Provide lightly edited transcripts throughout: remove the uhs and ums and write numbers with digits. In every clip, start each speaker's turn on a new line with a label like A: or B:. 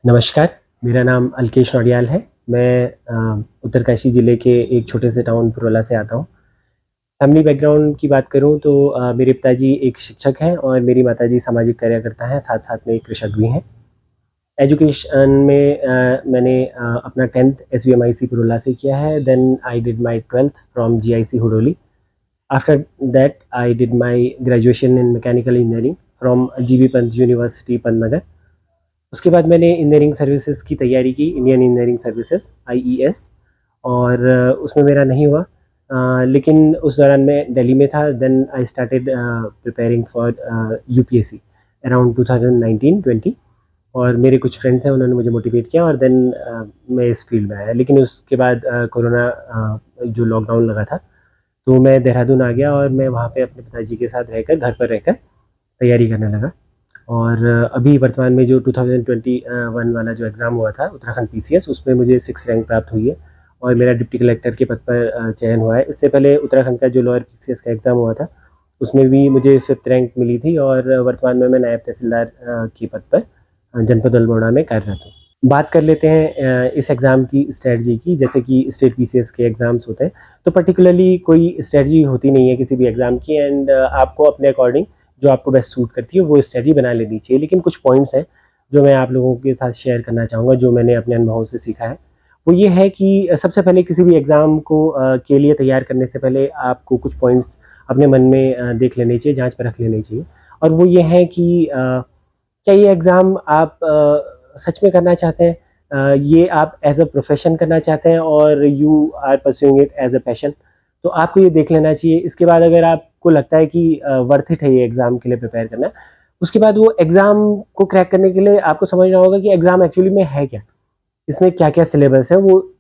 A: नमस्कार, मेरा नाम अल्केश नौडियाल है। मैं उत्तरकाशी ज़िले के एक छोटे से टाउन पुरोला से आता हूँ। फैमिली बैकग्राउंड की बात करूँ तो मेरे पिताजी एक शिक्षक हैं और मेरी माताजी सामाजिक कार्यकर्ता हैं, साथ-साथ में एक कृषक भी हैं। एजुकेशन में मैंने अपना 10th एसवीएमआईसी पुरोला से किया है, then I did my 12th from GIC Hudoli. After that I did my graduation in mechanical engineering from GB Pant University Pantnagar. उसके बाद मैंने इंजीनियरिंग सर्विसेज की तैयारी की, इंडियन इंजीनियरिंग सर्विसेज आईईएस, और उसमें मेरा नहीं हुआ। लेकिन उस दौरान मैं दिल्ली में था। Then I started preparing for UPSC around 2019-20, और मेरे कुछ फ्रेंड्स हैं, उन्होंने मुझे मोटिवेट किया और देन मैं इस फील्ड में आया। लेकिन उसके बाद कोरोना जो लॉकडाउन लगा था, तो मैं देहरादून आ गया और मैं वहाँ पे अपने पिताजी के साथ रहकर, घर पर रहकर तैयारी करने लगा। और अभी वर्तमान में जो 2021 वाला जो एग्ज़ाम हुआ था उत्तराखंड पीसीएस, उसमें मुझे 6 रैंक प्राप्त हुई है और मेरा डिप्टी कलेक्टर के पद पर चयन हुआ है। इससे पहले उत्तराखंड का जो लोअर पीसीएस का एग्ज़ाम हुआ था, उसमें भी मुझे 5th रैंक मिली थी और वर्तमान में मैं नायब तहसीलदार के पद पर जनपद अल्मोड़ा में कार्यरत हूँ। बात कर लेते हैं इस एग्ज़ाम की स्ट्रैटेजी की। जैसे कि स्टेट पीसीएस के एग्ज़ाम्स होते हैं, तो पर्टिकुलरली कोई स्ट्रैटेजी होती नहीं है किसी भी एग्ज़ाम की, एंड आपको अपने अकॉर्डिंग जो आपको बेस्ट सूट करती है वो स्ट्रैटेजी बना लेनी चाहिए। लेकिन कुछ पॉइंट्स हैं जो मैं आप लोगों के साथ शेयर करना चाहूँगा, जो मैंने अपने अनुभवों से सीखा है। वो ये है कि सबसे पहले किसी भी एग्ज़ाम को के लिए तैयार करने से पहले आपको कुछ पॉइंट्स अपने मन में देख लेने चाहिए, जाँच पर रख लेने चाहिए। और वो ये है कि क्या ये एग्ज़ाम आप सच में करना चाहते हैं? ये आप एज़ अ प्रोफ़ेशन करना चाहते हैं और you are pursuing it as a passion? तो आपको ये देख लेना चाहिए। इसके बाद अगर आपको लगता है कि वर्थ इट है ये एग्ज़ाम के लिए प्रिपेयर करना, उसके बाद वो एग्ज़ाम को क्रैक करने के लिए आपको समझना होगा कि एग्ज़ाम एक्चुअली में है क्या? इसमें क्या-क्या सिलेबस है, वो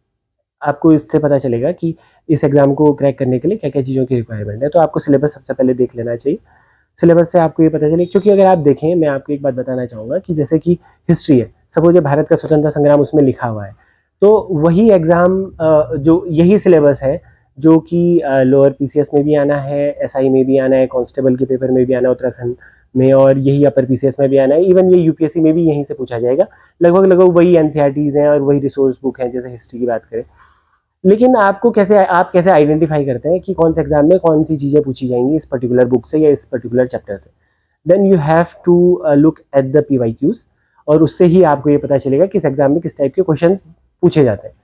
A: आपको इससे पता चलेगा कि इस एग्ज़ाम को क्रैक करने के लिए क्या-क्या चीज़ों की रिक्वायरमेंट है। तो आपको सिलेबस सबसे पहले देख लेना चाहिए। सिलेबस से आपको ये पता चले, क्योंकि अगर आप देखें, मैं आपको एक बात बताना चाहूँगा कि जैसे कि हिस्ट्री है, सपोज़ ये भारत का स्वतंत्रता संग्राम उसमें लिखा हुआ है, तो वही एग्ज़ाम जो यही सिलेबस है जो कि लोअर पीसीएस में भी आना है, एसआई में भी आना है, कांस्टेबल के पेपर में भी आना है उत्तराखंड में, और यही अपर पीसीएस में भी आना है। इवन ये यूपीएससी में भी यहीं से पूछा जाएगा। लगभग वही एनसीईआरटीज़ हैं और वही रिसोर्स बुक हैं, जैसे हिस्ट्री की बात करें। लेकिन आप कैसे आइडेंटिफ़ाई करते हैं कि कौन से एग्ज़ाम में कौन-सी चीज़ें पूछी जाएँगी इस पर्टिकुलर बुक से या इस पर्टिकुलर चैप्टर से? Then you have to look at the PYQs, और उससे ही आपको ये पता चलेगा किस एग्ज़ाम में किस टाइप के क्वेश्चंस पूछे जाते हैं।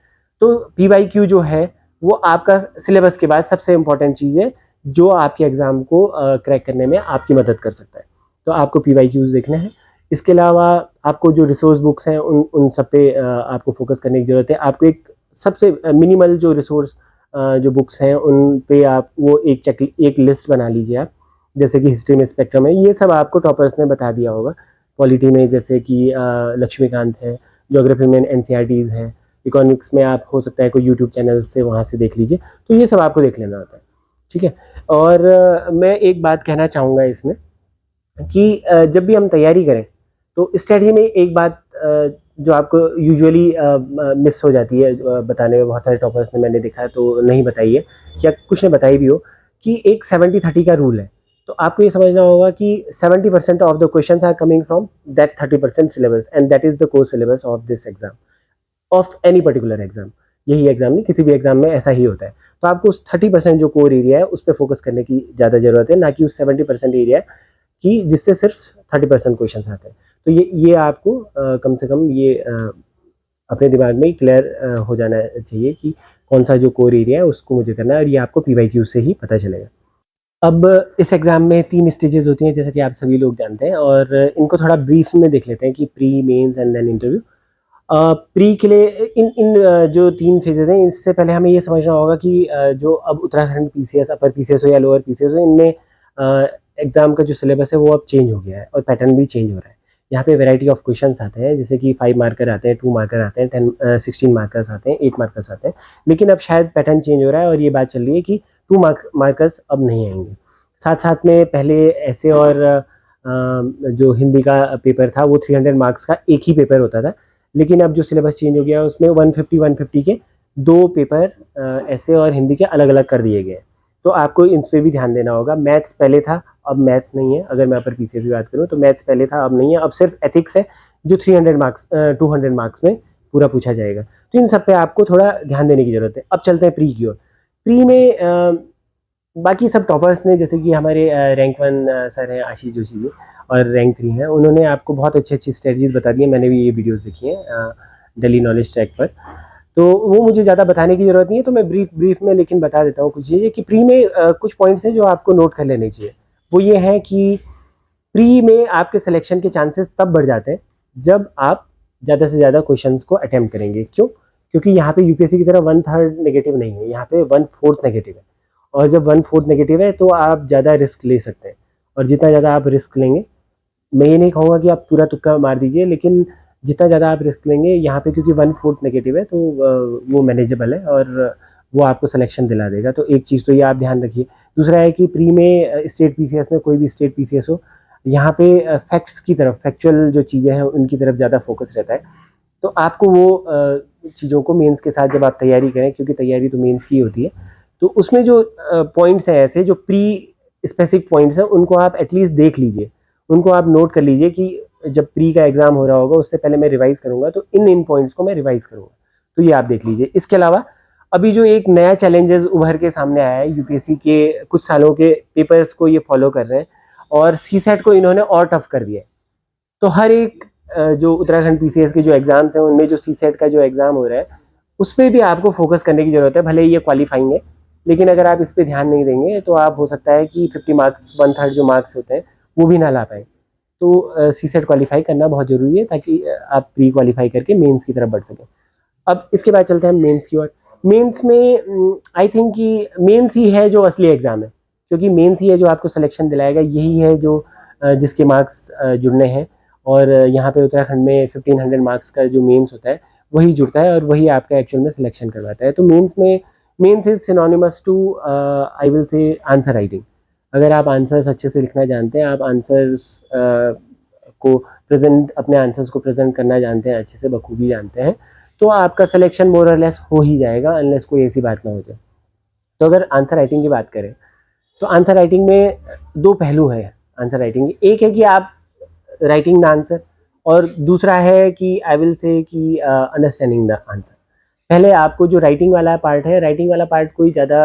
A: तो पीवाईक्यू जो है, वो आपका सिलेबस के बाद सबसे इम्पोर्टेंट चीज़ है, जो आपके एग्ज़ाम को क्रैक करने में आपकी मदद कर सकता है। तो आपको पीवाईक्यूज़ देखने हैं। इसके अलावा आपको जो रिसोर्स बुक्स हैं, उन सब पे आपको फ़ोकस करने की ज़रूरत है। आपको एक सबसे मिनिमल जो रिसोर्स जो बुक्स हैं, उन पे आप वो एक लिस्ट बना लीजिए आप। जैसे कि हिस्ट्री में स्पेक्ट्रम है, ये सब आपको टॉपर्स ने बता दिया होगा। पॉलिटी में जैसे कि लक्ष्मीकांत है, ज्योग्राफी में एनसीईआरटीज़ हैं, इकोनॉमिक्स में आप हो सकता है कोई यूट्यूब चैनल से वहाँ से देख लीजिए। तो ये सब आपको देख लेना होता है, ठीक है? और मैं एक बात कहना चाहूँगा इसमें कि जब भी हम तैयारी करें, तो स्ट्रैटेजी में एक बात जो आपको यूजुअली मिस हो जाती है बताने में, बहुत सारे टॉपर्स ने मैंने देखा है तो नहीं बताई है, या कुछ ने बताई भी हो, कि एक 70-30 का रूल है। तो आपको ये समझना होगा कि 70% of the questions are coming from that 30% syllabus, and that is the core syllabus of this exam, of any particular exam. यही एग्ज़ाम नहीं, किसी भी एग्ज़ाम में ऐसा ही होता है। तो आपको उस 30% जो कोर एरिया है, उस पे फ़ोकस करने की ज़्यादा ज़रूरत है, ना कि उस 70% एरिया कि जिससे सिर्फ 30% क्वेश्चंस आते हैं। तो ये आपको कम से कम ये अपने दिमाग में क्लियर हो जाना चाहिए कि कौन सा जो कोर एरिया है उसको मुझे करना है, और ये आपको पीवाईक्यू से ही पता चलेगा। अब इस एग्ज़ाम में 3 स्टेजेस होती हैं, जैसा कि आप सभी लोग जानते हैं, और इनको थोड़ा ब्रीफ में देख लेते हैं कि pre, mains and then interview. Pre के लिए इन जो 3 फेजेज़ हैं, इससे पहले हमें ये समझना होगा कि जो अब उत्तराखंड पीसीएस, अपर पीसीएस हो या लोअर पीसीएस हो, इनमें एग्ज़ाम का जो सिलेबस है वो अब चेंज हो गया है और पैटर्न भी चेंज हो रहा है। यहाँ पे वैरायटी ऑफ क्वेश्चंस आते हैं, जैसे कि 5 मार्कर आते हैं, 2 मार्कर आते हैं, 16 मार्कर्स आते हैं, 8 मार्कर्स आते हैं। लेकिन अब शायद पैटर्न चेंज हो रहा है और ये बात चल रही है कि 2 मार्कर्स अब नहीं आएँगे। साथ-साथ में पहले ऐसे और जो हिंदी का पेपर था, वो 300 मार्क्स का एक ही पेपर होता था। लेकिन अब जो सिलेबस चेंज हो गया है, उसमें 150 के 2 पेपर ऐसे और हिंदी के अलग-अलग कर दिए गए हैं। तो आपको इन पे भी ध्यान देना होगा। मैथ्स पहले था, अब मैथ्स नहीं है। अगर मैं अपर पीसीएस की बात करूँ तो मैथ्स पहले था, अब नहीं है। अब सिर्फ एथिक्स है जो 300 मार्क्स 200 मार्क्स में पूरा पूछा जाएगा। तो इन सब पे आपको थोड़ा ध्यान देने की ज़रूरत है। अब चलते हैं प्री की ओर। प्री में बाकी सब टॉपर्स ने, जैसे कि हमारे रैंक 1 सर हैं आशीष जोशी जी, और रैंक 3 हैं, उन्होंने आपको बहुत अच्छी स्ट्रेटजीज बता दी है। मैंने भी ये वीडियोस देखी हैं दिल्ली नॉलेज ट्रैक पर, तो वो मुझे ज़्यादा बताने की ज़रूरत नहीं है। तो मैं ब्रीफ में लेकिन बता देता हूँ कुछ चीज़ें कि प्री में कुछ पॉइंट्स हैं जो आपको नोट कर लेने चाहिए। वो ये है कि प्री में आपके सिलेक्शन के चांसेस तब बढ़ जाते हैं जब आप ज़्यादा से ज़्यादा क्वेश्चंस को अटेम्प्ट करेंगे। क्यों? क्योंकि यहाँ पे यूपीएससी की तरह 1/3 नेगेटिव नहीं है, यहाँ पे 1/4 नेगेटिव है। और जब 1/4 नेगेटिव है तो आप ज़्यादा रिस्क ले सकते हैं, और जितना ज़्यादा आप रिस्क लेंगे, मैं ये नहीं कहूँगा कि आप पूरा तुक्का मार दीजिए, लेकिन जितना ज़्यादा आप रिस्क लेंगे यहाँ पे, क्योंकि 1/4 नेगेटिव है, तो वो मैनेजेबल है और वो आपको सिलेक्शन दिला देगा। तो एक चीज़ तो ये आप ध्यान रखिए। दूसरा है कि प्री में स्टेट पीसीएस में, कोई भी स्टेट पीसीएस हो, यहाँ पे फैक्ट्स की तरफ, फैक्चुअल जो चीज़ें हैं उनकी तरफ ज़्यादा फोकस रहता है। तो आपको वो चीज़ों को मेंस के साथ जब आप तैयारी करें, क्योंकि तैयारी तो मेंस की होती है, तो उसमें जो पॉइंट्स हैं ऐसे जो प्री स्पेसिफिक पॉइंट्स हैं, उनको आप एटलीस्ट देख लीजिए, उनको आप नोट कर लीजिए कि जब प्री का एग्जाम हो रहा होगा उससे पहले मैं रिवाइज करूंगा, तो इन पॉइंट्स को मैं रिवाइज करूंगा। तो ये आप देख लीजिए। इसके अलावा अभी जो एक नया चैलेंजेस उभर के सामने आया है, यूपीएससी के कुछ सालों के पेपर्स को ये फॉलो कर रहे हैं और सीसेट को इन्होंने और टफ कर दिया है। तो हर एक जो उत्तराखंड पीसीएस के जो एग्जाम्स हैं उनमें जो सीसेट का जो एग्जाम हो रहा है उस पर भी आपको फोकस करने की जरूरत है। भले ही ये क्वालिफाइंग है, लेकिन अगर आप इस पर ध्यान नहीं देंगे तो आप, हो सकता है कि 50 मार्क्स 1/3 जो मार्क्स होते हैं वो भी ना ला पाए। तो सीसेट क्वालिफाई करना बहुत ज़रूरी है ताकि आप प्री क्वालिफाई करके मेंस की तरफ बढ़ सकें। अब इसके बाद चलते हैं मेंस की ओर। मेंस में आई थिंक कि मेंस ही है जो असली एग्ज़ाम है, क्योंकि मेंस ही है जो आपको सिलेक्शन दिलाएगा। यही है जो जिसके मार्क्स जुड़ने हैं, और यहाँ पे उत्तराखंड में 1500 मार्क्स का जो मेंस होता है वही जुड़ता है और वही आपका एक्चुअल में सिलेक्शन करवाता है। तो mains is synonymous to I will say answer writing. अगर आप आंसर्स अच्छे से लिखना जानते हैं, आप आंसर्स को प्रेजेंट, अपने आंसर्स को प्रेजेंट करना जानते हैं, अच्छे से बखूबी जानते हैं, तो आपका सिलेक्शन मोर और लेस हो ही जाएगा, अनलेस कोई ऐसी बात ना हो जाए। तो अगर आंसर राइटिंग की बात करें तो आंसर राइटिंग में दो पहलू है आंसर राइटिंग। एक है कि आप राइटिंग द आंसर, और दूसरा है कि आई विल से कि अंडरस्टैंडिंग द आंसर। पहले आपको जो राइटिंग वाला पार्ट है, राइटिंग वाला पार्ट कोई ज़्यादा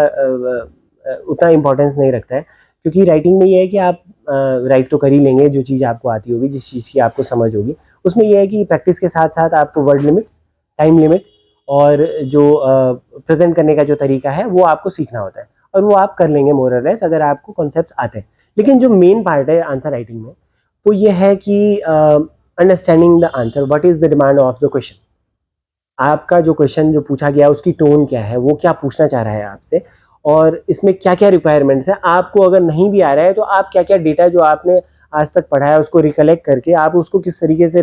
A: उतना इम्पोर्टेंस नहीं रखता है, क्योंकि राइटिंग में ये है कि आप राइट तो कर ही लेंगे जो चीज़ आपको आती होगी, जिस चीज़ की आपको समझ होगी। उसमें यह है कि प्रैक्टिस के साथ साथ आपको वर्ड लिमिट्स, टाइम लिमिट और जो प्रेजेंट करने का जो तरीका है वो आपको सीखना होता है, और वो आप कर लेंगे मोर और लेस अगर आपको कॉन्सेप्ट आते हैं। लेकिन जो मेन पार्ट है आंसर राइटिंग में वो ये है कि understanding the answer, what is the demand of the question. आपका जो क्वेश्चन जो पूछा गया उसकी टोन क्या है, वो क्या पूछना चाह रहा है आपसे, और इसमें क्या क्या रिक्वायरमेंट्स हैं। आपको अगर नहीं भी आ रहा है तो आप क्या क्या डेटा जो आपने आज तक पढ़ा है उसको रिकलेक्ट करके आप उसको किस तरीके से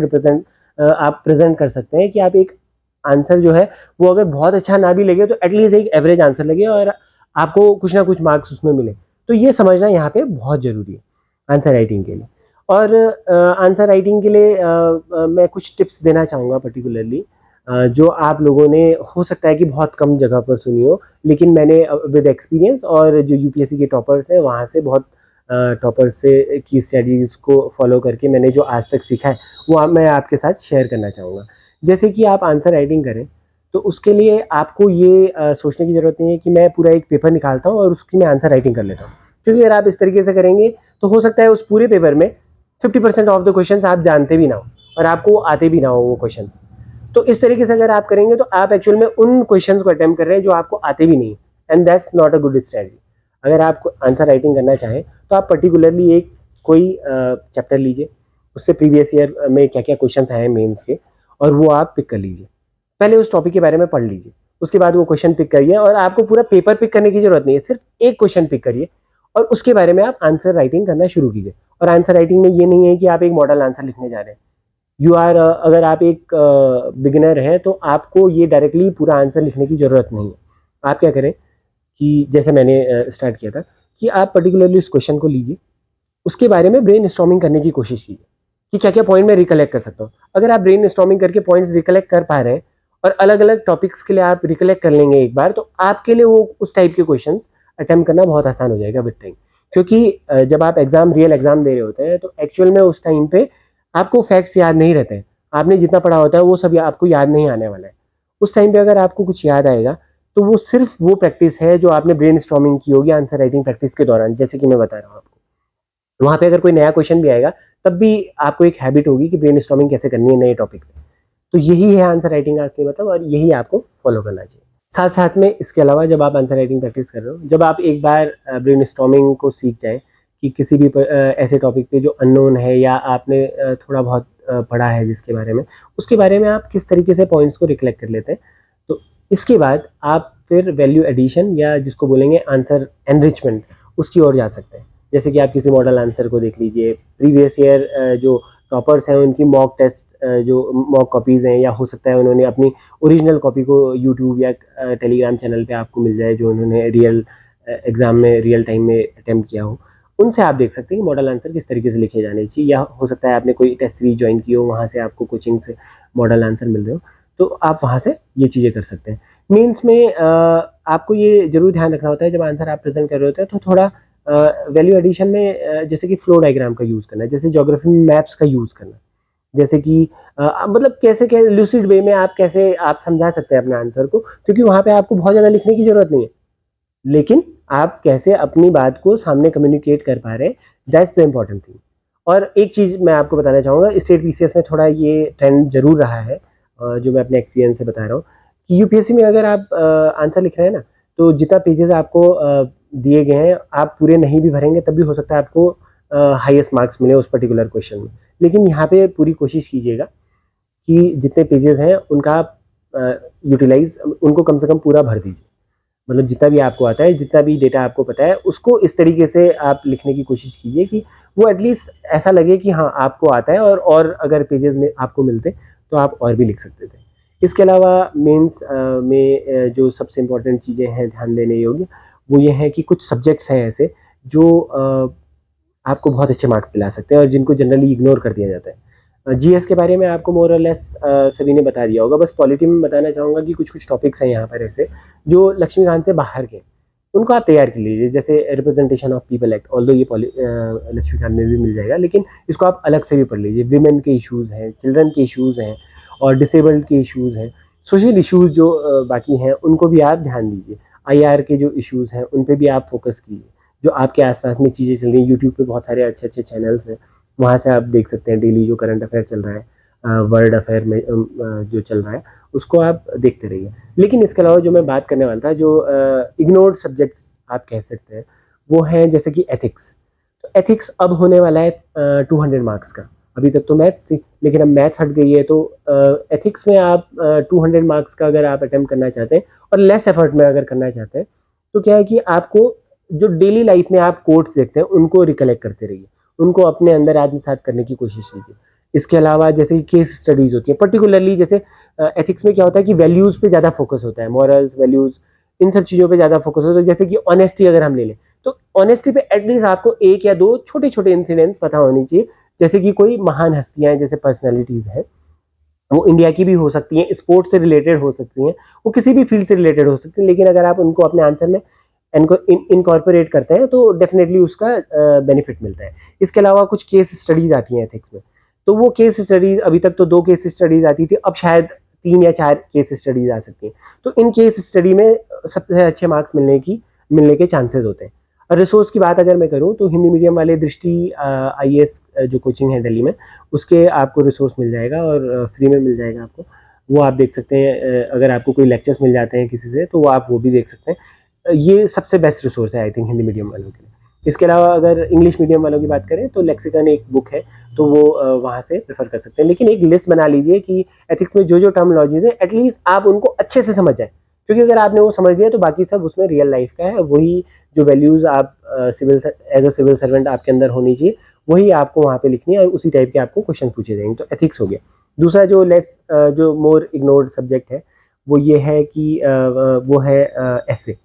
A: आप प्रेजेंट कर सकते हैं कि आप एक आंसर जो है वो अगर बहुत अच्छा ना भी लगे तो एटलीस्ट एक एवरेज आंसर लगे और आपको कुछ ना कुछ मार्क्स उसमें मिले। तो ये समझना यहाँ पे बहुत ज़रूरी है आंसर राइटिंग के लिए। और आंसर राइटिंग के लिए मैं कुछ टिप्स देना चाहूँगा पर्टिकुलरली, जो आप लोगों ने हो सकता है कि बहुत कम जगह पर सुनी हो, लेकिन मैंने विद एक्सपीरियंस और जो यूपीएससी के टॉपर्स हैं वहाँ से, बहुत टॉपर्स से की स्टडीज़ को फॉलो करके मैंने जो आज तक सीखा है वो मैं आपके साथ शेयर करना चाहूँगा। जैसे कि आप आंसर राइटिंग करें तो उसके लिए आपको ये सोचने की ज़रूरत नहीं है कि मैं पूरा एक पेपर निकालता हूँ और उसकी मैं आंसर राइटिंग कर लेता हूँ, क्योंकि अगर आप इस तरीके से करेंगे तो हो सकता है उस पूरे पेपर में 50% ऑफ द क्वेश्चंस आप जानते भी ना हो और आपको आते भी ना हो वो क्वेश्चंस। तो इस तरीके से अगर आप करेंगे तो आप एक्चुअल में उन क्वेश्चंस को अटेम्प्ट कर रहे हैं जो आपको आते भी नहीं, and that's not a good strategy. अगर आप आंसर राइटिंग करना चाहें तो आप पर्टिकुलरली एक कोई चैप्टर लीजिए, उससे प्रीवियस ईयर में क्या क्या क्वेश्चन आए हैं मेंस के, और वो आप पिक कर लीजिए। पहले उस टॉपिक के बारे में पढ़ लीजिए, उसके बाद वो क्वेश्चन पिक करिए, और आपको पूरा पेपर पिक करने की जरूरत नहीं है, सिर्फ एक क्वेश्चन पिक करिए और उसके बारे में आप आंसर राइटिंग करना शुरू कीजिए। और आंसर राइटिंग में ये नहीं है कि आप एक मॉडल आंसर लिखने जा रहे हैं। अगर आप एक बिगिनर हैं तो आपको ये डायरेक्टली पूरा आंसर लिखने की ज़रूरत नहीं है। आप क्या करें कि जैसे मैंने स्टार्ट किया था कि आप पर्टिकुलरली उस क्वेश्चन को लीजिए, उसके बारे में ब्रेन स्टॉर्मिंग करने की कोशिश कीजिए कि क्या क्या पॉइंट मैं रिकलेक्ट कर सकता हूँ। अगर आप ब्रेन स्टॉर्मिंग करके पॉइंट्स रिकलेक्ट कर पा रहे हैं और अलग अलग टॉपिक्स के लिए आप रिकलेक्ट कर लेंगे एक बार, तो आपके लिए वो उस टाइप के क्वेश्चंस अटेम्प्ट करना बहुत आसान हो जाएगा विद टाइम। क्योंकि जब आप रियल एग्जाम दे रहे होते हैं तो एक्चुअल में उस टाइम पे आपको फैक्ट्स याद नहीं रहते हैं, आपने जितना पढ़ा होता है वो सब आपको याद नहीं आने वाला है। उस टाइम पे अगर आपको कुछ याद आएगा तो वो सिर्फ वो प्रैक्टिस है जो आपने ब्रेन स्टॉर्मिंग की होगी आंसर राइटिंग प्रैक्टिस के दौरान, जैसे कि मैं बता रहा हूँ आपको। वहां पे अगर कोई नया क्वेश्चन भी आएगा तब भी आपको एक हैबिट होगी कि ब्रेन स्टॉर्मिंग कैसे करनी है नए टॉपिक पे। तो यही है आंसर राइटिंग का असली मतलब, और यही आपको फॉलो करना चाहिए। साथ साथ में इसके अलावा जब आप आंसर राइटिंग प्रैक्टिस कर रहे हो, जब आप एक बार ब्रेन स्टॉर्मिंग को सीख जाए कि किसी भी ऐसे टॉपिक पे जो अननोन है या आपने थोड़ा बहुत पढ़ा है जिसके बारे में, उसके बारे में आप किस तरीके से पॉइंट्स को रिकलेक्ट कर लेते हैं, तो इसके बाद आप फिर वैल्यू एडिशन या जिसको बोलेंगे आंसर एनरिचमेंट, उसकी ओर जा सकते हैं। जैसे कि आप किसी मॉडल आंसर को देख लीजिए, प्रीवियस ईयर जो टॉपर्स हैं उनकी मॉक टेस्ट जो मॉक कॉपीज़ हैं, या हो सकता है उन्होंने अपनी ओरिजिनल कॉपी को यूट्यूब या टेलीग्राम चैनल पे आपको मिल जाए जो उन्होंने रियल एग्ज़ाम में रियल टाइम में अटैम्प्ट किया हो, उनसे आप देख सकते हैं कि मॉडल आंसर किस तरीके से लिखे जाने चाहिए। या हो सकता है आपने कोई टेस्ट सीरीज ज्वाइन की हो, वहाँ से आपको कोचिंग से मॉडल आंसर मिल रहे हो, तो आप वहाँ से ये चीज़ें कर सकते हैं। मीन्स में आपको ये ज़रूर ध्यान रखना होता है जब आंसर आप प्रेजेंट कर रहे होते हैं तो थोड़ा वैल्यू एडिशन में जैसे कि फ्लो डायग्राम का यूज़ करना, जैसे ज्योग्राफी में मैप्स का यूज़ करना, जैसे कि मतलब कैसे लूसिड वे में आप कैसे आप समझा सकते हैं अपने आंसर को, क्योंकि वहाँ पे आपको बहुत ज़्यादा लिखने की ज़रूरत नहीं है, लेकिन आप कैसे अपनी बात को सामने कम्युनिकेट कर पा रहे हैं, दैट्स द इम्पॉर्टेंट थिंग। और एक चीज़ मैं आपको बताना चाहूँगा, स्टेट पीसीएस में थोड़ा ये ट्रेंड ज़रूर रहा है, जो मैं अपने एक्सपीरियंस से बता रहा हूँ कि यूपीएससी में अगर आप आंसर लिख रहे हैं ना, तो जितना पेजेस आपको दिए गए हैं आप पूरे नहीं भी भरेंगे तब भी हो सकता है आपको हाईएस्ट मार्क्स मिले उस पर्टिकुलर क्वेश्चन में। लेकिन यहाँ पे पूरी कोशिश कीजिएगा कि जितने पेजेस हैं उनका आप यूटिलाइज उनको कम से कम पूरा भर दीजिए। मतलब जितना भी आपको आता है, जितना भी डेटा आपको पता है, उसको इस तरीके से आप लिखने की कोशिश कीजिए कि वो एटलीस्ट ऐसा लगे कि हाँ आपको आता है, और अगर पेजेस में आपको मिलते तो आप और भी लिख सकते थे। इसके अलावा मेंस में जो सबसे इम्पोर्टेंट चीज़ें हैं ध्यान देने योग्य, वो ये है कि कुछ सब्जेक्ट्स हैं ऐसे जो आपको बहुत अच्छे मार्क्स दिला सकते हैं और जिनको जनरली इग्नोर कर दिया जाता है। जीएस के बारे में आपको मोर और लेस सभी ने बता दिया होगा, बस पॉलिटी में बताना चाहूँगा कि कुछ टॉपिक्स हैं यहाँ पर ऐसे जो लक्ष्मीकांत से बाहर के, उनको आप तैयार कर लीजिए। जैसे representation of people act, although ये लक्ष्मीकांत में भी मिल जाएगा, लेकिन इसको आप अलग से भी पढ़ लीजिए। विमेन के इश्यूज़ हैं, चिल्ड्रन के इश्यूज़ हैं, और डिसेबल्ड के इश्यूज़ हैं, सोशल इश्यूज़ जो बाकी हैं उनको भी आप ध्यान दीजिए। आईआर के जो इश्यूज़ हैं उन पे भी आप फोकस कीजिए। जो आपके आसपास में चीज़ें चल रही हैं, यूट्यूब पे बहुत सारे अच्छे चैनल्स हैं, वहाँ से आप देख सकते हैं डेली जो करंट अफेयर चल रहा है, वर्ल्ड अफेयर में जो चल रहा है उसको आप देखते रहिए। लेकिन इसके अलावा जो मैं बात करने वाला था, जो इग्नोर्ड सब्जेक्ट्स आप कह सकते हैं, वो हैं जैसे कि एथिक्स। तो एथिक्स अब होने वाला है 200 मार्क्स का। अभी तक तो मैथ्स थी, लेकिन अब मैथ्स हट गई है, तो एथिक्स में आप 200 मार्क्स का अगर आप अटेम्प्ट करना चाहते हैं और लेस एफर्ट में अगर करना चाहते हैं, तो क्या है कि आपको जो डेली लाइफ में आप कोट्स देखते हैं उनको रिकलेक्ट करते रहिए, उनको अपने अंदर आत्मसात करने की कोशिश कीजिए। इसके अलावा जैसे कि केस स्टडीज होती है, पर्टिकुलरली जैसे एथिक्स में क्या होता है कि वैल्यूज पे ज़्यादा फोकस होता है, मॉरल्स, वैल्यूज, इन सब चीज़ों पे ज़्यादा फोकस होता है। जैसे कि ऑनेस्टी अगर हम ले लें, तो ऑनेस्टी पे एटलीस्ट आपको एक या दो छोटे छोटे इंसिडेंट्स पता होनी चाहिए। जैसे कि कोई महान हस्तियां जैसे पर्सनैलिटीज़ हैं, वो इंडिया की भी हो सकती हैं, स्पोर्ट्स से रिलेटेड हो सकती हैं, वो किसी भी फील्ड से रिलेटेड हो सकती हैं, लेकिन अगर आप उनको अपने आंसर में इनको इनकॉर्पोरेट करते हैं तो डेफिनेटली उसका बेनिफिट मिलता है। इसके अलावा कुछ केस स्टडीज आती हैं एथिक्स में, तो वो केस स्टडीज, अभी तक तो 2 केस स्टडीज आती थी, अब शायद 3 या 4 केस स्टडीज आ सकती हैं। तो इन केस स्टडी में सबसे अच्छे मार्क्स मिलने के चांसेस होते हैं। और रिसोर्स की बात अगर मैं करूँ तो हिंदी मीडियम वाले दृष्टि आईएएस जो कोचिंग है दिल्ली में, उसके आपको रिसोर्स मिल जाएगा और फ्री में मिल जाएगा आपको, वो आप देख सकते हैं। अगर आपको कोई लेक्चर्स मिल जाते हैं किसी से तो वो आप वो भी देख सकते हैं। ये सबसे बेस्ट रिसोर्स है आई थिंक हिंदी मीडियम वालों के लिए। इसके अलावा अगर इंग्लिश मीडियम वालों की बात करें तो लेक्सिकन एक बुक है, तो वो वहाँ से प्रेफर कर सकते हैं। लेकिन एक लिस्ट बना लीजिए कि एथिक्स में जो जो टर्मिनोलॉजीज है एटलीस्ट आप उनको अच्छे से समझ जाए, क्योंकि अगर आपने वो समझ लिया तो बाकी सब उसमें रियल लाइफ का है। वही जो वैल्यूज़ आप एज अ सिविल सर्वेंट आपके अंदर होनी चाहिए, वही आपको वहाँ पे लिखनी है और उसी टाइप के आपको क्वेश्चन पूछे जाएंगे। तो एथिक्स हो गया। दूसरा जो मोर इग्नोर्ड सब्जेक्ट है वो ये है कि वो है ऐसे।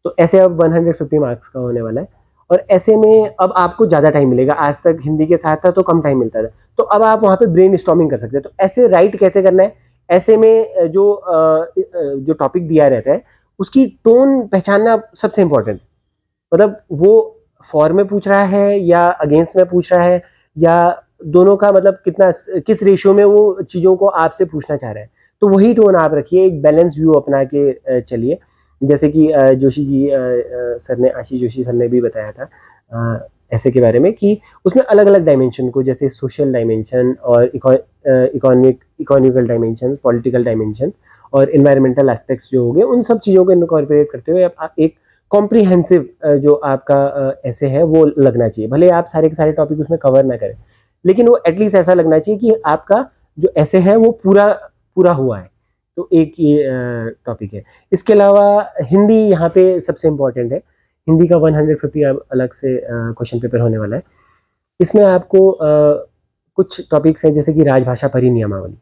A: तो ऐसे अब 150 मार्क्स का होने वाला है, और ऐसे में अब आपको ज़्यादा टाइम मिलेगा। आज तक हिंदी के साथ था तो कम टाइम मिलता था, तो अब आप वहाँ पे ब्रेन स्टॉर्मिंग कर सकते हैं। तो ऐसे राइट कैसे करना है, ऐसे में जो टॉपिक दिया रहता है उसकी टोन पहचानना सबसे इम्पोर्टेंट। मतलब वो फॉर में पूछ रहा है या अगेंस्ट में पूछ रहा है, या दोनों का मतलब कितना किस रेशियो में वो चीज़ों को आपसे पूछना चाह रहा है। तो वही टोन आप रखिए, एक बैलेंस व्यू अपना के चलिए। जैसे कि जोशी जी सर ने, आशीष जोशी सर ने भी बताया था ऐसे के बारे में कि उसमें अलग अलग डायमेंशन को, जैसे सोशल डायमेंशन और इकोनॉमिकल डायमेंशन, पॉलिटिकल डायमेंशन और इन्वायरमेंटल एस्पेक्ट्स जो हो गए, उन सब चीज़ों को इनकॉर्पोरेट करते हुए आप एक कॉम्प्रिहेंसिव जो आपका ऐसे है वो लगना चाहिए। भले आप सारे के सारे टॉपिक उसमें कवर ना करें, लेकिन वो एटलीस्ट ऐसा लगना चाहिए कि आपका जो ऐसे है वो पूरा पूरा हुआ है। तो एक ये टॉपिक है। इसके अलावा हिंदी यहाँ पे सबसे इम्पोर्टेंट है। हिंदी का 150 अलग से क्वेश्चन पेपर होने वाला है। इसमें आपको कुछ टॉपिक्स हैं जैसे कि राजभाषा परिनियमावली,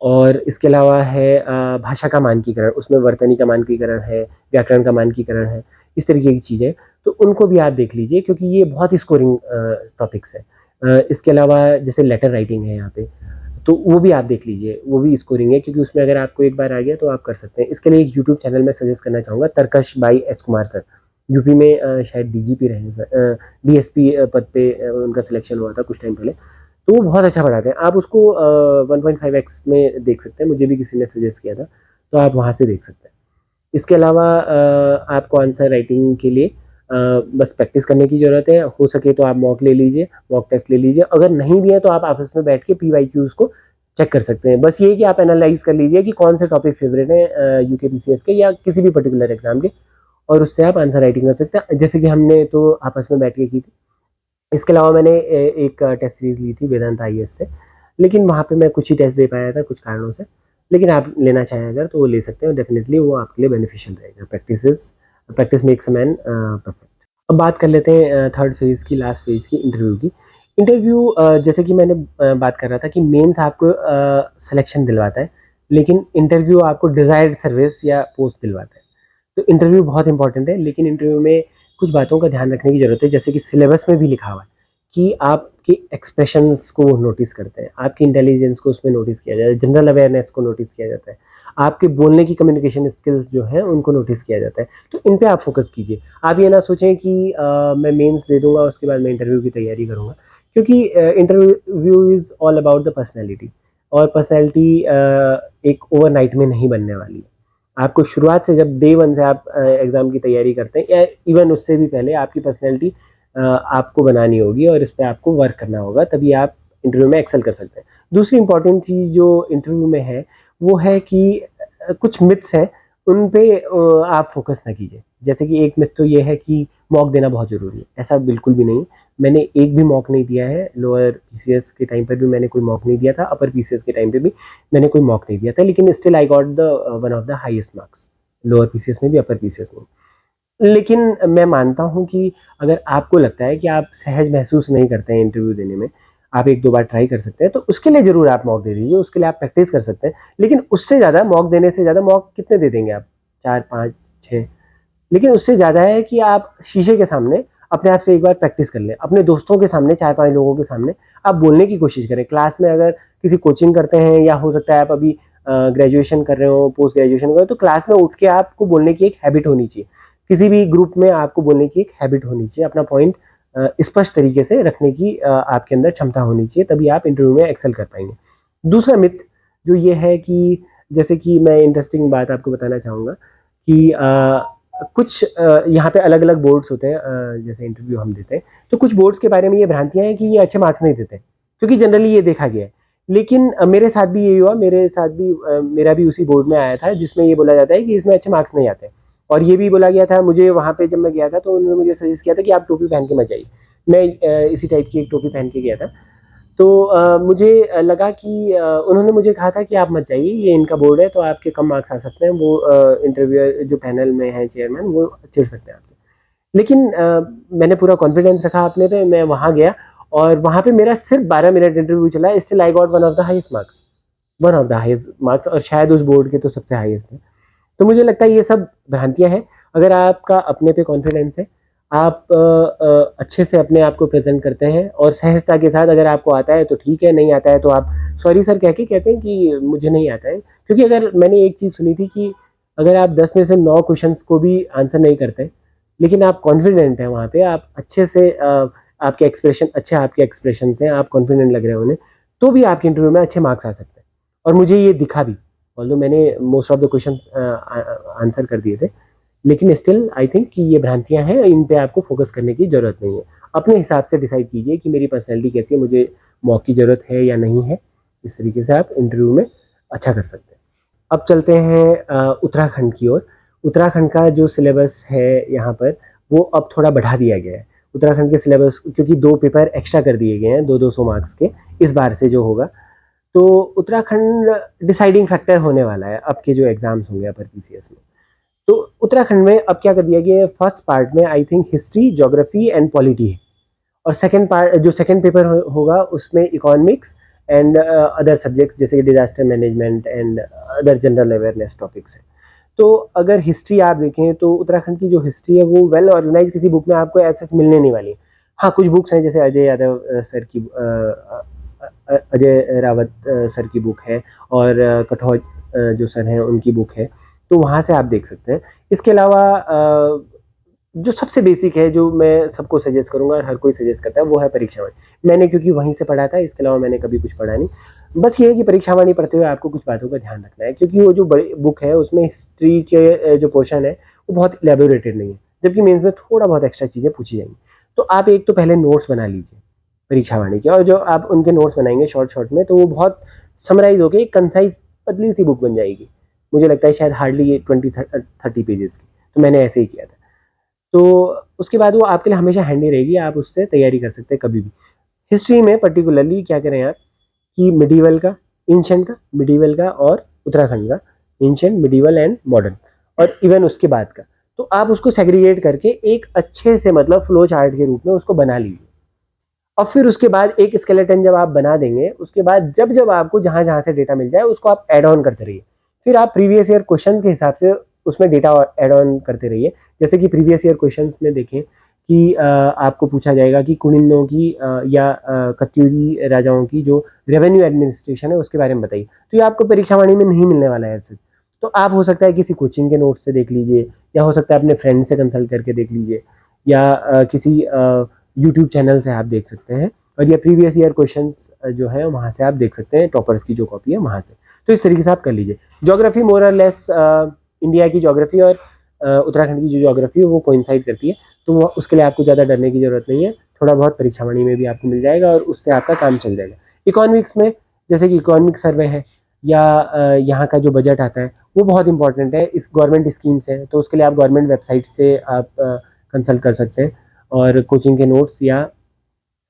A: और इसके अलावा है भाषा का मानकीकरण, उसमें वर्तनी का मानकीकरण है, व्याकरण का मानकीकरण है, इस तरीके की चीज़ें। तो उनको भी आप देख लीजिए क्योंकि ये बहुत ही स्कोरिंग टॉपिक्स है। इसके अलावा जैसे लेटर राइटिंग है यहाँ पे, तो वो भी आप देख लीजिए, वो भी स्कोरिंग है क्योंकि उसमें अगर आपको एक बार आ गया तो आप कर सकते हैं। इसके लिए एक यूट्यूब चैनल मैं सजेस्ट करना चाहूँगा, Tarkash by S Kumar sir. UP में शायद डीजीपी रहे सर, डीएसपी पद पे उनका सिलेक्शन हुआ था कुछ टाइम पहले। तो वो बहुत अच्छा पढ़ाते हैं। आप उसको 1.5x में देख सकते हैं, मुझे भी किसी ने सजेस्ट किया था, तो आप वहाँ से देख सकते हैं। इसके अलावा आपको आंसर राइटिंग के लिए बस प्रैक्टिस करने की ज़रूरत है। हो सके तो आप मॉक ले लीजिए, मॉक टेस्ट ले लीजिए। अगर नहीं भी है तो आप आपस में बैठ के PYQs को चेक कर सकते हैं। बस ये है कि आप एनालाइज कर लीजिए कि कौन से टॉपिक फेवरेट है UKPCS के या किसी भी पर्टिकुलर एग्जाम के, और उससे आप आंसर राइटिंग कर सकते हैं, जैसे कि हमने तो आपस में बैठ के की थी। इसके अलावा मैंने एक टेस्ट सीरीज ली थी वेदांत IAS से, लेकिन वहाँ पे मैं कुछ ही टेस्ट दे पाया था कुछ कारणों से। लेकिन आप लेना चाहें अगर तो वो ले सकते हैं, डेफिनेटली वो आपके लिए बेनिफिशियल रहेगा। Practice makes a man perfect. अब बात कर लेते हैं थर्ड फेज़ की, लास्ट फेज़ की, इंटरव्यू की। इंटरव्यू जैसे कि मैंने बात कर रहा था कि मेंस आपको सिलेक्शन दिलवाता है, लेकिन इंटरव्यू आपको डिज़ायर्ड सर्विस या पोस्ट दिलवाता है। तो इंटरव्यू बहुत इंपॉर्टेंट है, लेकिन इंटरव्यू में कुछ बातों का ध्यान रखने की ज़रूरत है, जैसे कि सिलेबस में भी लिखा हुआ है कि आपके एक्सप्रेशंस को वो नोटिस करते हैं, आपकी इंटेलिजेंस को उसमें नोटिस किया जाता है, जनरल अवेयरनेस को नोटिस किया जाता है, आपके बोलने की कम्युनिकेशन स्किल्स जो हैं उनको नोटिस किया जाता है। तो इन पे आप फोकस कीजिए। आप ये ना सोचें कि मैं मेंस दे दूंगा उसके बाद मैं इंटरव्यू की तैयारी करूंगा, क्योंकि interview is all about the personality, और पर्सनैलिटी एक ओवरनाइट में नहीं बनने वाली है। आपको शुरुआत से, जब डे 1 से आप एग्ज़ाम की तैयारी करते हैं या इवन उससे भी पहले, आपकी पर्सनैलिटी आपको बनानी होगी और इस पे आपको वर्क करना होगा, तभी आप इंटरव्यू में एक्सेल कर सकते हैं। दूसरी इंपॉर्टेंट चीज़ जो इंटरव्यू में है वो है कि कुछ मिथ्स हैं, उन पे आप फोकस ना कीजिए। जैसे कि एक मिथ तो ये है कि मॉक देना बहुत ज़रूरी है, ऐसा बिल्कुल भी नहीं। मैंने एक भी मॉक नहीं दिया है, लोअर PCS के टाइम पर भी मैंने कोई मॉक नहीं दिया था, अपर PCS के टाइम पे भी मैंने कोई मॉक नहीं दिया था, लेकिन still I got the one of the highest marks, lower PCS में भी अपर PCS में। लेकिन मैं मानता हूँ कि अगर आपको लगता है कि आप सहज महसूस नहीं करते हैं इंटरव्यू देने में, आप 1-2 बार ट्राई कर सकते हैं, तो उसके लिए ज़रूर आप मॉक दे दीजिए, उसके लिए आप प्रैक्टिस कर सकते हैं। लेकिन उससे ज़्यादा मॉक देने से ज़्यादा, मॉक कितने दे देंगे आप? 4, 5, 6, लेकिन उससे ज़्यादा है कि आप शीशे के सामने अपने आप से एक बार प्रैक्टिस कर लें। अपने दोस्तों के सामने, 4-5 लोगों के सामने आप बोलने की कोशिश करें। क्लास में अगर किसी कोचिंग करते हैं, या हो सकता है आप अभी ग्रेजुएशन कर रहे हो, पोस्ट ग्रेजुएशन कर रहे हो, तो क्लास में उठ के आपको बोलने की एक हैबिट होनी चाहिए। किसी भी ग्रुप में आपको बोलने की एक हैबिट होनी चाहिए। अपना पॉइंट स्पष्ट तरीके से रखने की आपके अंदर क्षमता होनी चाहिए, तभी आप इंटरव्यू में एक्सेल कर पाएंगे। दूसरा मिथ जो ये है कि, जैसे कि मैं इंटरेस्टिंग बात आपको बताना चाहूँगा कि कुछ यहाँ पे अलग अलग बोर्ड्स होते हैं, जैसे इंटरव्यू हम देते हैं, तो कुछ बोर्ड्स के बारे में ये भ्रांतियाँ हैं कि ये अच्छे मार्क्स नहीं देते, क्योंकि जनरली ये देखा गया है। लेकिन मेरे साथ भी यही हुआ, मेरे साथ भी मेरा भी उसी बोर्ड में आया था जिसमें ये बोला जाता है कि इसमें अच्छे मार्क्स नहीं आते। और ये भी बोला गया था मुझे, वहाँ पे जब मैं गया था तो उन्होंने मुझे सजेस्ट किया था कि आप टोपी पहन के मत जाइए। मैं इसी टाइप की एक टोपी पहन के गया था। तो मुझे लगा कि उन्होंने मुझे कहा था कि आप मत जाइए, ये इनका बोर्ड है तो आपके कम मार्क्स आ सकते हैं, वो इंटरव्यूअर जो पैनल में है चेयरमैन, वो चिढ़ सकते हैं आपसे। लेकिन मैंने पूरा कॉन्फिडेंस रखा अपने पे, मैं वहाँ गया और वहाँ पे मेरा सिर्फ 12 मिनट इंटरव्यू चला, still I got one of the highest marks, one of the highest marks, और शायद उस बोर्ड के तो सबसे हाईएस्ट है। तो मुझे लगता है ये सब भ्रांतियाँ हैं। अगर आपका अपने पे कॉन्फिडेंस है, आप अच्छे से अपने आप को प्रेज़ेंट करते हैं और सहजता के साथ, अगर आपको आता है तो ठीक है, नहीं आता है तो आप सॉरी सर कह के कहते हैं कि मुझे नहीं आता है। क्योंकि अगर मैंने एक चीज़ सुनी थी कि अगर आप 10 में से 9 क्वेश्चंस को भी आंसर नहीं करते, लेकिन आप कॉन्फिडेंट हैं वहाँ पे, आप अच्छे से आपके एक्सप्रेशन अच्छे आपके एक्सप्रेशंस हैं, आप कॉन्फिडेंट लग रहे हैं उन्हें, तो भी आपके इंटरव्यू में अच्छे मार्क्स आ सकते हैं। और मुझे ये दिखा भी, ऑल्दो मैंने most of the questions answer कर दिए थे, लेकिन स्टिल आई थिंक कि ये भ्रांतियाँ हैं, इन पे आपको फोकस करने की ज़रूरत नहीं है। अपने हिसाब से डिसाइड कीजिए कि मेरी पर्सनैलिटी कैसी है, मुझे मौक़ की ज़रूरत है या नहीं है। इस तरीके से आप इंटरव्यू में अच्छा कर सकते हैं। अब चलते हैं उत्तराखंड की ओर। उत्तराखंड का जो सिलेबस है यहाँ पर, वो अब थोड़ा बढ़ा दिया गया है। उत्तराखंड के सिलेबस, क्योंकि 2 पेपर एक्स्ट्रा कर दिए गए हैं, 2-200 मार्क्स के, इस बार से जो होगा। तो उत्तराखंड डिसाइडिंग फैक्टर होने वाला है अब के जो एग्ज़ाम्स होंगे अपर पीसीएस में। तो उत्तराखंड में अब क्या कर दिया गया है, फर्स्ट पार्ट में I think history, geography and polity है, और सेकंड पार्ट जो सेकंड पेपर होगा उसमें इकोनॉमिक्स एंड अदर सब्जेक्ट्स जैसे कि disaster management and other general awareness topics हैं। तो अगर हिस्ट्री आप देखें तो उत्तराखंड की जो हिस्ट्री है वो वेल ऑर्गेनाइज किसी बुक में आपको ऐसा मिलने नहीं वाली। हाँ, कुछ बुक्स हैं जैसे अजय यादव सर की अजय रावत सर की बुक है, और कठौज जो सर हैं उनकी बुक है, तो वहाँ से आप देख सकते हैं। इसके अलावा जो सबसे बेसिक है, जो मैं सबको सजेस्ट करूँगा और हर कोई सजेस्ट करता है, वो है परीक्षावाणी। मैंने क्योंकि वहीं से पढ़ा था, इसके अलावा मैंने कभी कुछ पढ़ा नहीं। बस ये है कि परीक्षावाणी पढ़ते हुए आपको कुछ बातों का ध्यान रखना है, क्योंकि वो जो बड़ी बुक है उसमें हिस्ट्री के जो पोर्शन है वो बहुत इलैबोरेटेड नहीं है, जबकि मेंस में थोड़ा बहुत एक्स्ट्रा चीज़ें पूछी जाएंगी। तो आप एक तो पहले नोट्स बना लीजिए परीक्षावाणी के, और जो आप उनके नोट्स बनाएंगे शॉर्ट में, तो वो बहुत समराइज होकर एक कंसाइज पतली सी बुक बन जाएगी। मुझे लगता है शायद हार्डली 20-30 पेजेस की। तो मैंने ऐसे ही किया था। तो उसके बाद वो आपके लिए हमेशा हैंडी रहेगी, आप उससे तैयारी कर सकते हैं कभी भी। हिस्ट्री में पर्टिकुलरली क्या करें आप कि मिडीवल का, एंशिएंट का, मिडीवल का, और उत्तराखंड का एंशिएंट, मिडीवल एंड मॉडर्न, और इवन उसके बाद का। तो आप उसको सेग्रीगेट करके एक अच्छे से मतलब फ्लो चार्ट के रूप में उसको बना लीजिए। और फिर उसके बाद एक स्केलेटन जब आप बना देंगे, उसके बाद जब आपको जहाँ से डेटा मिल जाए उसको आप ऐड ऑन करते रहिए। फिर आप प्रीवियस ईयर क्वेश्चंस के हिसाब से उसमें डेटा ऐड ऑन करते रहिए। जैसे कि प्रीवियस ईयर क्वेश्चंस में देखें कि आपको पूछा जाएगा कि कुनिंदों की या कत्यूरी राजाओं की जो रेवेन्यू एडमिनिस्ट्रेशन है उसके बारे में बताइए। तो ये आपको परीक्षावाणी में नहीं मिलने वाला है ऐसे। तो आप हो सकता है किसी कोचिंग के नोट्स से देख लीजिए, या हो सकता है अपने फ्रेंड से कंसल्ट करके देख लीजिए, या किसी यूट्यूब चैनल से आप देख सकते हैं, और ये प्रीवियस ईयर क्वेश्चंस जो है वहाँ से आप देख सकते हैं, टॉपर्स की जो कॉपी है वहाँ से। तो इस तरीके से आप कर लीजिए। ज्योग्राफी मोर और लेस इंडिया की ज्योग्राफी और उत्तराखंड की जो ज्योग्राफी है वो कोइंसाइड करती है, तो वो उसके लिए आपको ज़्यादा डरने की ज़रूरत नहीं है। थोड़ा बहुत परीक्षावाणी में भी आपको मिल जाएगा और उससे आपका काम चल जाएगा। इकोनॉमिक्स में जैसे कि इकोनॉमिक सर्वे है, या यहाँ का जो बजट आता है वो बहुत इंपॉर्टेंट है। इस गवर्नमेंट स्कीम्स हैं, तो उसके लिए आप गवर्नमेंट वेबसाइट से आप कंसल्ट कर सकते हैं, और कोचिंग के नोट्स या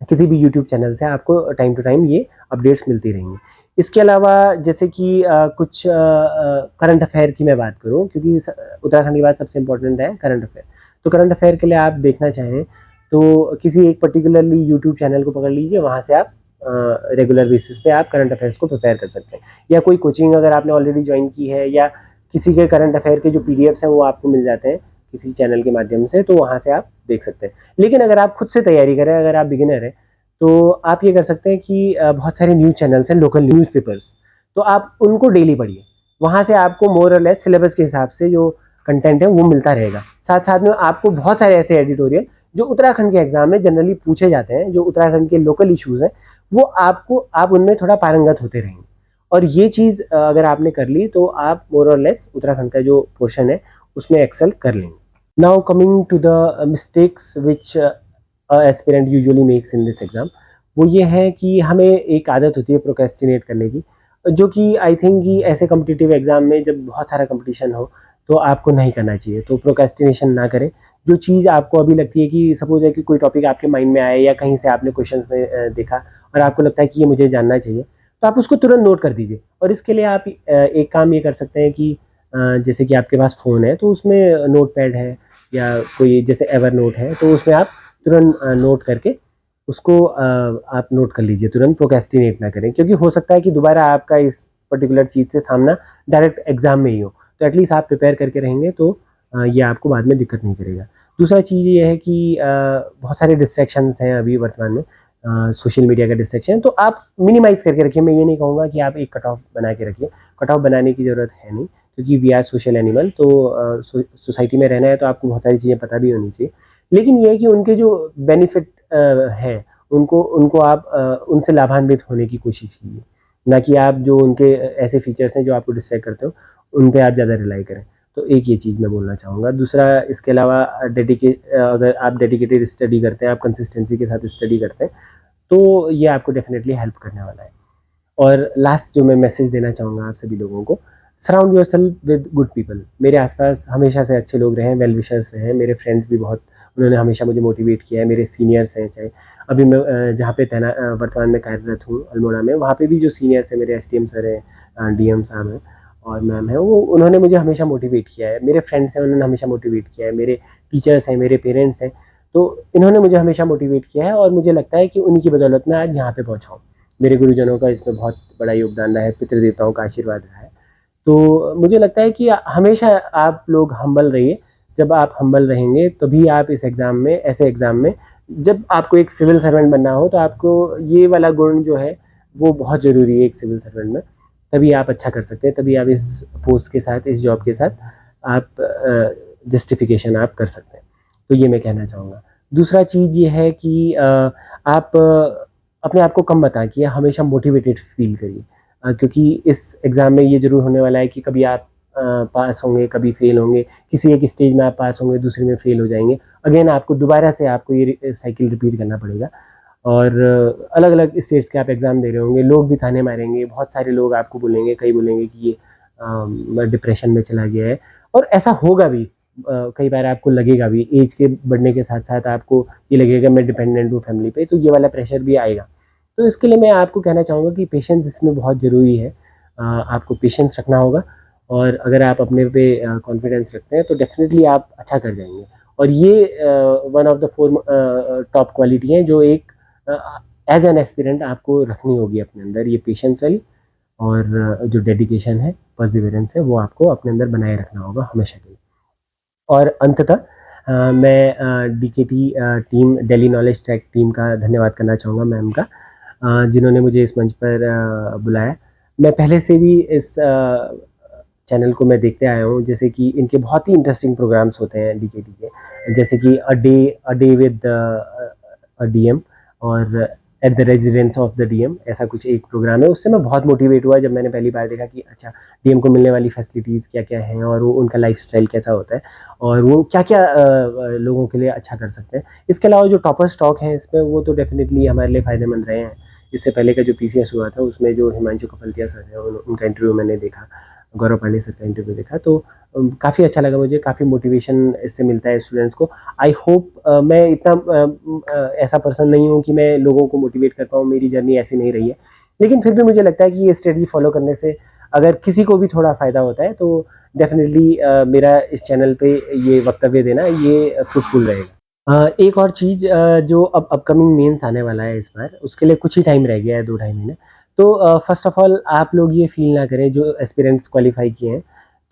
A: किसी भी यूट्यूब चैनल से आपको टाइम टू टाइम ये अपडेट्स मिलती रहेंगी। इसके अलावा जैसे कि कुछ करंट अफेयर की मैं बात करूं, क्योंकि उत्तराखंड की बात सबसे इम्पोर्टेंट है करंट अफेयर। तो करंट अफेयर के लिए आप देखना चाहें तो किसी एक पर्टिकुलरली यूट्यूब चैनल को पकड़ लीजिए, वहाँ से आप रेगुलर बेसिस पे आप करंट अफेयर्स को प्रिपेयर कर सकते हैं। या कोई कोचिंग अगर आपने ऑलरेडी ज्वाइन की है, या किसी के करंट अफेयर के जो पीडीएफ्स हैं वो आपको मिल जाते हैं किसी चैनल के माध्यम से, तो वहाँ से आप देख सकते हैं। लेकिन अगर आप खुद से तैयारी करें, अगर आप बिगिनर हैं, तो आप ये कर सकते हैं कि बहुत सारे न्यूज़ चैनल्स हैं, लोकल न्यूज़पेपर्स, तो आप उनको डेली पढ़िए। वहाँ से आपको मोर और लेस सिलेबस के हिसाब से जो कंटेंट है वो मिलता रहेगा। साथ साथ में आपको बहुत सारे ऐसे एडिटोरियल जो उत्तराखंड के एग्जाम में जनरली पूछे जाते हैं, जो उत्तराखंड के लोकल इश्यूज़ हैं, वो आप उनमें थोड़ा पारंगत होते रहेंगे। और ये चीज़ अगर आपने कर ली तो आप मोर और लेस उत्तराखंड का जो पोर्शन है उसमें एक्सेल कर लेंगे। Now coming to the mistakes which aspirant usually makes in this exam, वो ये है कि हमें एक आदत होती है प्रोक्रेस्टिनेट करने की, जो कि आई थिंक कि ऐसे कॉम्पिटिटिव एग्जाम में जब बहुत सारा कंपटीशन हो तो आपको नहीं करना चाहिए। तो प्रोक्रेस्टिनेशन ना करें। जो चीज़ आपको अभी लगती है कि सपोज है कि कोई टॉपिक आपके माइंड में आया या कहीं से आपने क्वेश्चंस में देखा और आपको लगता है कि ये मुझे जानना चाहिए, तो आप उसको तुरंत नोट कर दीजिए। और इसके लिए आप एक काम ये कर सकते हैं कि जैसे कि आपके पास फ़ोन है तो उसमें नोट पैड है, या कोई जैसे एवर नोट है, तो उसमें आप तुरंत नोट करके उसको आप नोट कर लीजिए, तुरंत प्रोक्रेस्टिनेट ना करें, क्योंकि हो सकता है कि दोबारा आपका इस पर्टिकुलर चीज़ से सामना डायरेक्ट एग्जाम में ही हो। तो एटलीस्ट आप प्रिपेयर करके रहेंगे तो ये आपको बाद में दिक्कत नहीं करेगा। दूसरा चीज़ ये है कि बहुत सारे डिस्ट्रैक्शंस हैं अभी वर्तमान में, सोशल मीडिया का डिस्ट्रैक्शन, तो आप मिनिमाइज़ करके रखिए। मैं ये नहीं कहूँगा कि आप एक कट ऑफ बना के रखिए, कट ऑफ बनाने की ज़रूरत है नहीं, क्योंकि वी आर सोशल एनिमल, तो सोसाइटी में रहना है तो आपको बहुत सारी चीज़ें पता भी होनी चाहिए। लेकिन ये है कि उनके जो बेनिफिट हैं, उनको उनको आप उनसे लाभान्वित होने की कोशिश कीजिए, ना कि आप जो उनके ऐसे फीचर्स हैं जो आपको डिस्ट्रैक्ट करते हो, उन पे आप ज़्यादा रिलाई करें। तो एक ये चीज़ मैं बोलना चाहूँगा। दूसरा, इसके अलावा अगर आप डेडिकेटेड स्टडी करते हैं, आप कंसिस्टेंसी के साथ स्टडी करते हैं, तो ये आपको डेफ़िनेटली हेल्प करने वाला है। और लास्ट जो मैं मैसेज देना चाहूँगा आप सभी लोगों को, surround yourself with good people. मेरे आसपास हमेशा से अच्छे लोग रहे हैं, वेल विशर्स रहे हैं, मेरे फ्रेंड्स भी बहुत, उन्होंने हमेशा मुझे मोटिवेट किया है। मेरे सीनियर्स हैं, चाहे अभी मैं जहाँ पे वर्तमान में कार्यरत हूँ अल्मोड़ा में, वहाँ पे भी जो सीनियर्स हैं, मेरे एसडीएम सर हैं, डीएम साहब हैं और मैम हैं, वो उन्होंने मुझे हमेशा मोटिवेट किया है। मेरे फ्रेंड्स हैं, उन्होंने हमेशा मोटिवेट किया है। मेरे टीचर्स हैं, मेरे पेरेंट्स हैं, तो इन्होंने मुझे हमेशा मोटिवेट किया है और मुझे लगता है कि उन्हीं की बदौलत मैं आज यहाँ पे पहुँचा हूँ। मेरे गुरुजनों का इसमें बहुत बड़ा योगदान रहा है, पितृ देवताओं का आशीर्वाद रहा है। तो मुझे लगता है कि हमेशा आप लोग हम्बल रहिए। जब आप हम्बल रहेंगे तभी आप इस एग्ज़ाम में, ऐसे एग्ज़ाम में, जब आपको एक सिविल सर्वेंट बनना हो तो आपको ये वाला गुण जो है वो बहुत ज़रूरी है एक सिविल सर्वेंट में। तभी आप अच्छा कर सकते हैं, तभी आप इस पोस्ट के साथ, इस जॉब के साथ आप जस्टिफिकेशन आप कर सकते हैं। तो ये मैं कहना चाहूँगा। दूसरा चीज़ ये है कि आप अपने आप को कम मत आंकिए, हमेशा मोटिवेटेड फ़ील करिए। क्योंकि इस एग्ज़ाम में ये ज़रूर होने वाला है कि कभी आप पास होंगे, कभी फ़ेल होंगे, किसी एक स्टेज में आप पास होंगे, दूसरे में फ़ेल हो जाएँगे। अगेन आपको दोबारा से आपको ये साइकिल रिपीट करना पड़ेगा और अलग-अलग स्टेज के आप एग्ज़ाम दे रहे होंगे, लोग भी ताने मारेंगे, बहुत सारे लोग आपको बोलेंगे, कई बोलेंगे कि ये डिप्रेशन में चला गया है और ऐसा होगा भी। कई बार आपको लगेगा भी, एज के बढ़ने के साथ-साथ आपको ये लगेगा मैं डिपेंडेंट हूँ फैमिली पे, तो ये वाला प्रेशर भी आएगा। तो इसके लिए मैं आपको कहना चाहूँगा कि पेशेंस इसमें बहुत ज़रूरी है। आपको पेशेंस रखना होगा और अगर आप अपने पे कॉन्फिडेंस रखते हैं तो डेफ़िनेटली आप अच्छा कर जाएँगे। और ये one of the 4 top quality हैं जो एक एज़ एन एस्पिरेंट आपको रखनी होगी अपने अंदर, ये पेशेंस वाली और जो डेडिकेशन है, परसिवरेंस है, वो आपको अपने अंदर बनाए रखना होगा हमेशा के लिए। और अंततः मैं DKT team, Delhi knowledge track team का धन्यवाद करना चाहूँगा मैम का, जिन्होंने मुझे इस मंच पर बुलाया। मैं पहले से भी इस चैनल को मैं देखते आया हूँ, जैसे कि इनके बहुत ही इंटरेस्टिंग प्रोग्राम्स होते हैं डीकेटी के, जैसे कि अ डे विद डीएम और at the residence of the DM, ऐसा कुछ एक प्रोग्राम है। उससे मैं बहुत मोटिवेट हुआ जब मैंने पहली बार देखा कि अच्छा, डीएम को मिलने वाली फैसिलिटीज़ क्या-क्या हैं और वो उनका लाइफ़स्टाइल कैसा होता है और वो क्या-क्या लोगों के लिए अच्छा कर सकते हैं। इसके अलावा जो टॉपर स्टॉक हैं इसमें, वो तो डेफ़िनेटली हमारे लिए फ़ायदेमंद रहे हैं। इससे पहले का जो पीसीएस हुआ था उसमें जो हिमांशु कपलतिया सर हैं, उनका इंटरव्यू मैंने देखा, गौरव पांडे सर का इंटरव्यू देखा, तो काफ़ी अच्छा लगा मुझे, काफ़ी मोटिवेशन इससे मिलता है स्टूडेंट्स को। आई होप मैं इतना ऐसा पर्सन नहीं हूँ कि मैं लोगों को मोटिवेट कर पाऊँ, मेरी जर्नी ऐसी नहीं रही है। लेकिन फिर भी मुझे लगता है कि ये स्ट्रेटजी फ़ॉलो करने से अगर किसी को भी थोड़ा फ़ायदा होता है तो डेफ़िनेटली मेरा इस चैनल पे ये वक्तव्य देना ये फ्रूटफुल रहेगा। एक और चीज़, जो अब अपकमिंग मेंस आने वाला है इस बार, उसके लिए कुछ ही टाइम रह गया है, 2 ढाई महीने। तो फ़र्स्ट ऑफ़ ऑल आप लोग ये फ़ील ना करें, जो एस्पिरेंट्स क्वालीफ़ाई किए हैं,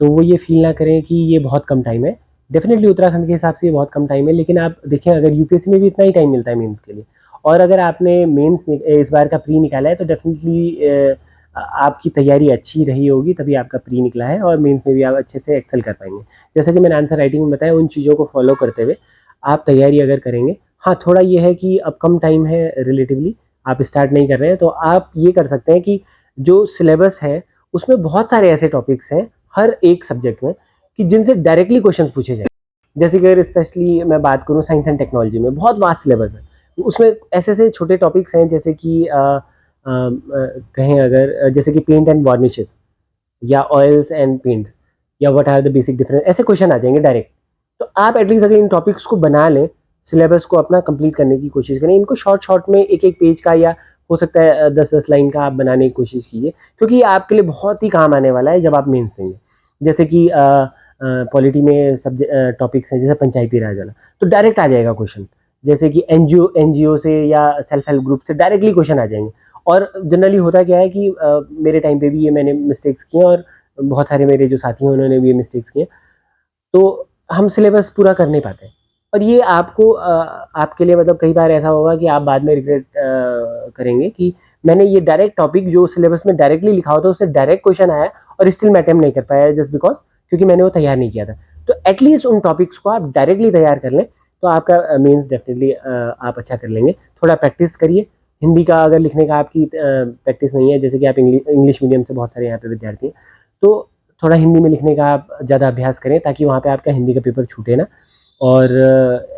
A: तो वो ये फ़ील ना करें कि ये बहुत कम टाइम है। डेफ़िनेटली उत्तराखंड के हिसाब से ये बहुत कम टाइम है, लेकिन आप देखें अगर यूपीएससी में भी इतना ही टाइम मिलता है मेंस के लिए, और अगर आपने मेंस इस बार का प्री निकाला है तो डेफ़िनेटली आपकी तैयारी अच्छी रही होगी, तभी आपका प्री निकला है और मेंस में भी आप अच्छे से एक्सेल कर पाएँगे। जैसा कि मैंने आंसर राइटिंग में बताया, उन चीज़ों को फ़ॉलो करते हुए आप तैयारी अगर करेंगे, हाँ, थोड़ा ये है कि अब कम टाइम है रिलेटिवली, आप स्टार्ट नहीं कर रहे हैं, तो आप ये कर सकते हैं कि जो सिलेबस है, उसमें बहुत सारे ऐसे टॉपिक्स हैं, हर एक सब्जेक्ट में, कि जिनसे डायरेक्टली क्वेश्चंस पूछे जाएँ। जैसे कि अगर स्पेशली मैं बात करूँ साइंस एंड टेक्नोलॉजी में, बहुत वास्ट सिलेबस है। उसमें ऐसे-ऐसे छोटे टॉपिक्स हैं जैसे कि कहें अगर जैसे कि पेंट एंड वार्निशेस या ऑयल्स एंड पेंट्स या what are the basic difference, ऐसे क्वेश्चन आ जाएँगे डायरेक्ट। तो आप एटलीस्ट अगर इन टॉपिक्स को बना लें, सिलेबस को अपना कंप्लीट करने की कोशिश करें। इनको शॉर्ट-शॉर्ट में 1-1 पेज का या हो सकता है 10-10 लाइन का आप बनाने की कोशिश कीजिए, क्योंकि ये आपके लिए बहुत ही काम आने वाला है जब आप मेंस देंगे। जैसे कि पॉलिटी में टॉपिक्स हैं जैसे पंचायती राज वाला, तो डायरेक्ट आ जाएगा क्वेश्चन। जैसे कि एनजीओ से या सेल्फ हेल्प ग्रुप से डायरेक्टली क्वेश्चन आ जाएँगे। और जनरली होता क्या है कि मेरे टाइम पे भी ये मैंने मिस्टेक्स की हैं और बहुत सारे मेरे जो साथी हैं उन्होंने भी ये मिस्टेक्स की हैं। तो हम सिलेबस पूरा कर नहीं पाते और ये आपको आपके लिए मतलब कई बार ऐसा होगा कि आप बाद में रिग्रेट करेंगे कि मैंने ये डायरेक्ट टॉपिक जो सिलेबस में डायरेक्टली लिखा होता है उससे डायरेक्ट क्वेश्चन आया और स्टिल मैं अटेम्प्ट नहीं कर पाया जस्ट बिकॉज क्योंकि मैंने वो तैयार नहीं किया था। तो एटलीस्ट उन टॉपिक्स को आप डायरेक्टली तैयार कर लें तो आपका मेंस डेफिनेटली आप अच्छा कर लेंगे। थोड़ा प्रैक्टिस करिए। हिंदी का अगर लिखने का आपकी प्रैक्टिस नहीं है, जैसे कि आप इंग्लिश मीडियम से बहुत सारे यहाँ पे विद्यार्थी हैं, तो थोड़ा हिंदी में लिखने का आप ज़्यादा अभ्यास करें ताकि वहाँ पे आपका हिंदी का पेपर छूटे ना। और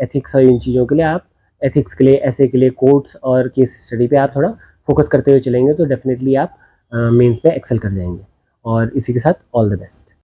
A: एथिक्स और इन चीज़ों के लिए आप एथिक्स के लिए, ऐसे के लिए, कोर्ट्स और केस स्टडी पे आप थोड़ा फोकस करते हुए चलेंगे तो डेफिनेटली आप मेंस में एक्सेल कर जाएंगे। और इसी के साथ ऑल द बेस्ट।